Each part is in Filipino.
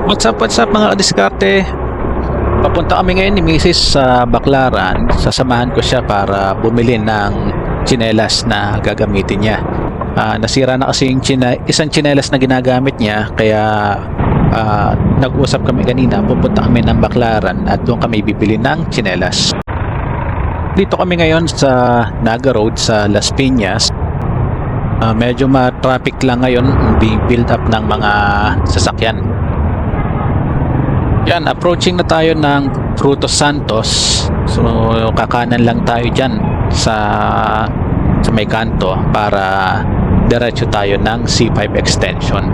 What's up mga kadiskarte? Papunta kami ngayon ni Mrs. sa Baclaran. Sasamahan ko siya para bumili ng tsinelas na gagamitin niya. Nasira na kasi yung isang tsinelas na ginagamit niya, kaya nag-usap kami kanina, pupunta kami ng Baclaran at doon kami bibili ng tsinelas. Dito kami ngayon sa Naga Road sa Las Piñas. Medyo ma-traffic lang ngayon, being build up ng mga sasakyan. Yan, approaching na tayo ng Frutos Santos. So, kakanan lang tayo dyan sa may kanto para diretso tayo ng C5 extension.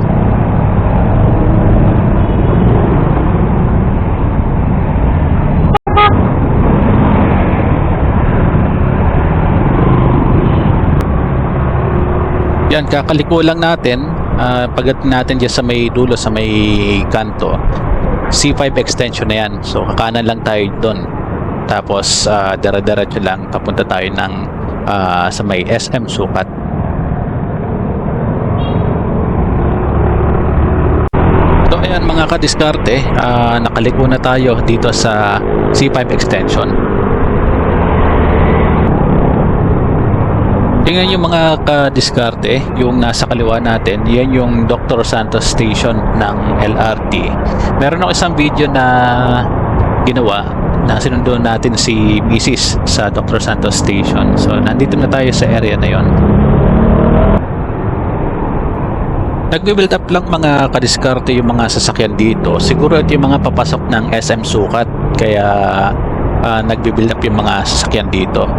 Yan, kakaliko lang natin. Pagdating natin dyan sa may dulo, sa may kanto, C5 extension na yan. So kakanan lang tayo doon. Tapos dire-diretso lang papunta tayo ng sa may SM Sukat. So ayan mga kadiskarte, nakaliko na tayo dito sa C5 extension. Tingnan yung mga kadiskarte, yung nasa kaliwa natin, yan yung Dr. Santos Station ng LRT. Meron ako isang video na ginawa na sinundo natin si Mrs. sa Dr. Santos Station. So nandito na tayo sa area na yon. Nagbe-build up lang mga kadiskarte yung mga sasakyan dito. Siguro ito yung mga papasok ng SM Sukat, kaya nagbe-build up yung mga sasakyan dito.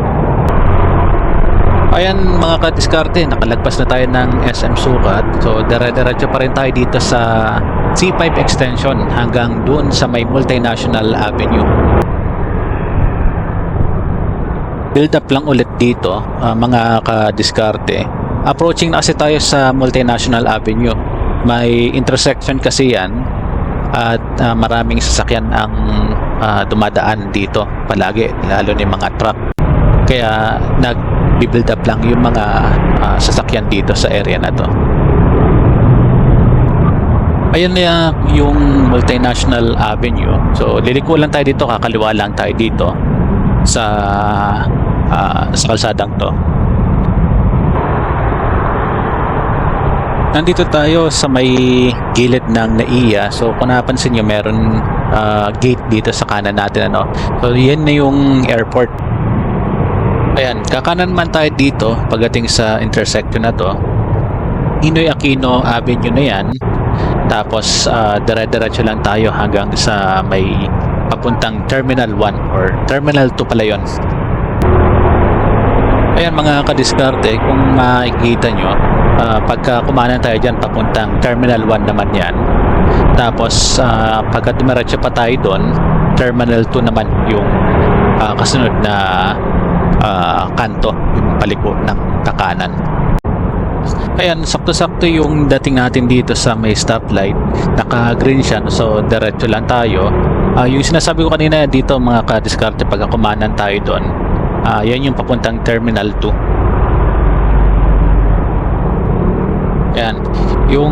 Ayan mga kadiskarte, nakalagpas na tayo ng SM Sukat. So dire-diretso pa rin tayo dito sa C5 extension hanggang doon sa may Multinational Avenue. Build up lang ulit dito mga kadiskarte. Approaching na kasi tayo sa Multinational Avenue. May intersection kasi yan at maraming sasakyan ang dumadaan dito palagi, lalo ni mga truck. Kaya nag-build up lang yung mga sasakyan dito sa area na to. Ayan na yung Multinational Avenue. So liliko lang tayo dito, kakaliwa lang tayo dito sa kalsadang to. Nandito tayo sa may gilid ng NAIA. So kung napansin nyo, meron gate dito sa kanan natin, ano? So yan na yung airport. Ayan, kakanan man tayo dito pagdating sa intersection na to. Ninoy Aquino Avenue na yan. Tapos dire-diretso lang tayo hanggang sa may papuntang Terminal 1 or Terminal 2 pala yun. Ayan mga kadiskarte, kung makikita nyo, pagka kumanan tayo dyan papuntang Terminal 1 naman yan. Tapos pagka dumiretso pa tayo doon, Terminal 2 naman yung kasunod na kanto, yung paliko ng kakanan. Ayan, sakto-sakto yung dating natin dito sa may stoplight. Naka-green siya, so diretso lang tayo. Yung sinasabi ko kanina dito mga kadiskarte, pag kumanan tayo doon, yan yung papuntang Terminal 2. Ayan, yung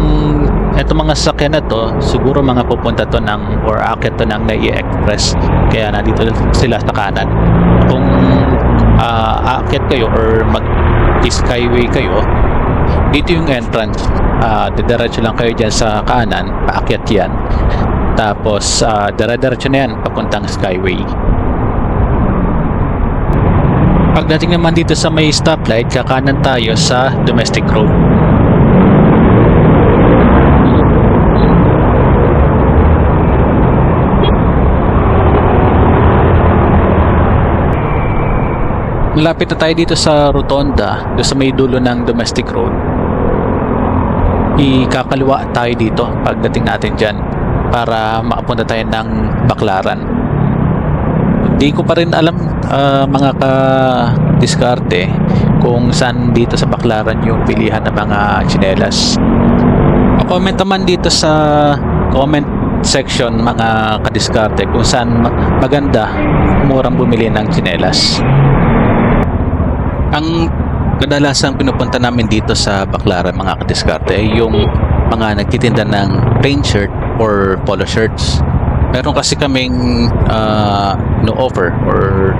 eto mga sasakyan na to, siguro mga pupunta to ng or aakyat to ng NAIA Express. Kaya nandito sila sa kanan. Kung aakyat kayo or mag-skyway kayo, dito yung entrance. Diretso lang kayo dyan sa kanan, paakyat yan. Tapos dire-diretso na yan papuntang skyway. Pagdating naman dito sa may stoplight, kakanan tayo sa domestic road. Malapit na tayo dito sa rotonda, doon sa may dulo ng domestic road. Ikakaliwa tayo dito pagdating natin dyan para makapunta tayo ng Baclaran. Hindi ko pa rin alam mga ka-diskarte kung saan dito sa Baclaran yung pilihan ng mga tsinelas. Comment naman dito sa comment section mga ka-diskarte kung saan maganda, murang bumili ng tsinelas. Ang kadalasang pinupunta namin dito sa Baclaran mga kadiskarte ay yung mga nagtitinda ng plain shirt or polo shirts. Meron kasi kaming no offer or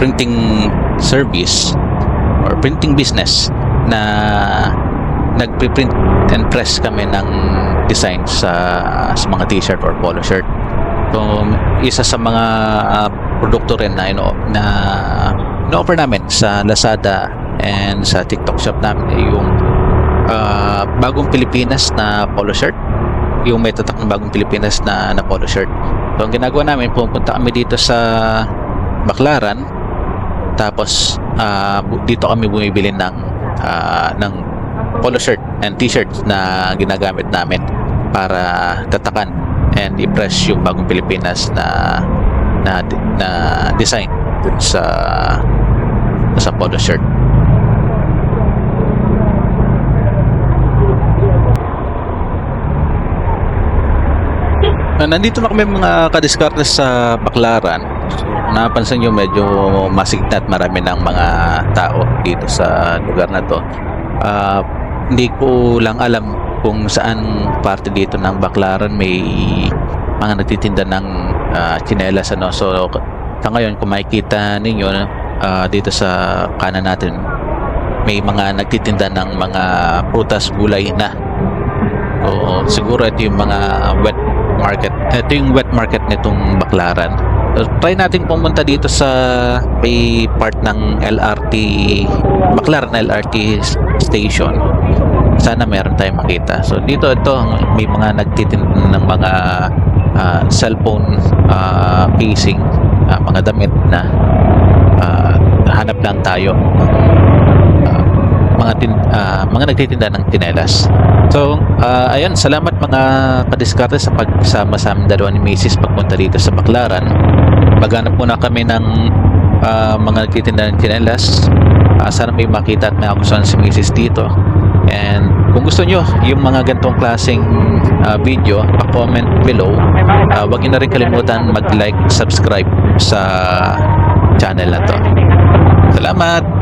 printing service or printing business na nagpe-print and press kami ng design sa mga t-shirt or polo shirt. So, isa sa mga produkto rin na ino-offer namin sa Lazada and sa TikTok shop namin ay yung bagong Pilipinas na polo shirt, yung may tatak ng bagong Pilipinas na polo shirt. So ang ginagawa namin, pupunta kami dito sa Baclaran, tapos dito kami bumibili ng polo shirt and t-shirts na ginagamit namin para tatakan and i-press yung bagong Pilipinas na design dun sa polo shirt. Nandito na kami mga kadiskarte sa Baclaran. So, napansin nyo medyo masigna at marami ng mga tao dito sa lugar na to. Hindi ko lang alam kung saan parte dito ng Baclaran may mga nagtitinda ng tsinelas, ano. So sa ngayon, kung makikita ninyo dito sa kanan natin, may mga nagtitinda ng mga prutas, gulay na. So siguro ito yung mga wet market. Ito yung wet market nitong Baclaran. So, try natin pumunta dito sa may part ng LRT, Baclaran LRT station. Sana meron tayong makita. So dito may mga nagtitinda ng mga cellphone casing, mga damit na hanap lang tayo mga nagtitinda ng tinelas. So ayun, salamat mga kadiskarte sa pagsama sa amin dalawa ni Mrs. pagpunta dito sa Baclaran. Maghanap muna kami ng mga nagtitinda ng tinelas. Sana may makita at may akusan si Mrs. dito. And kung gusto nyo yung mga ganitong klaseng video, pa-comment below. Huwag nyo na rin kalimutan mag-like, subscribe sa channel na to. Salamat!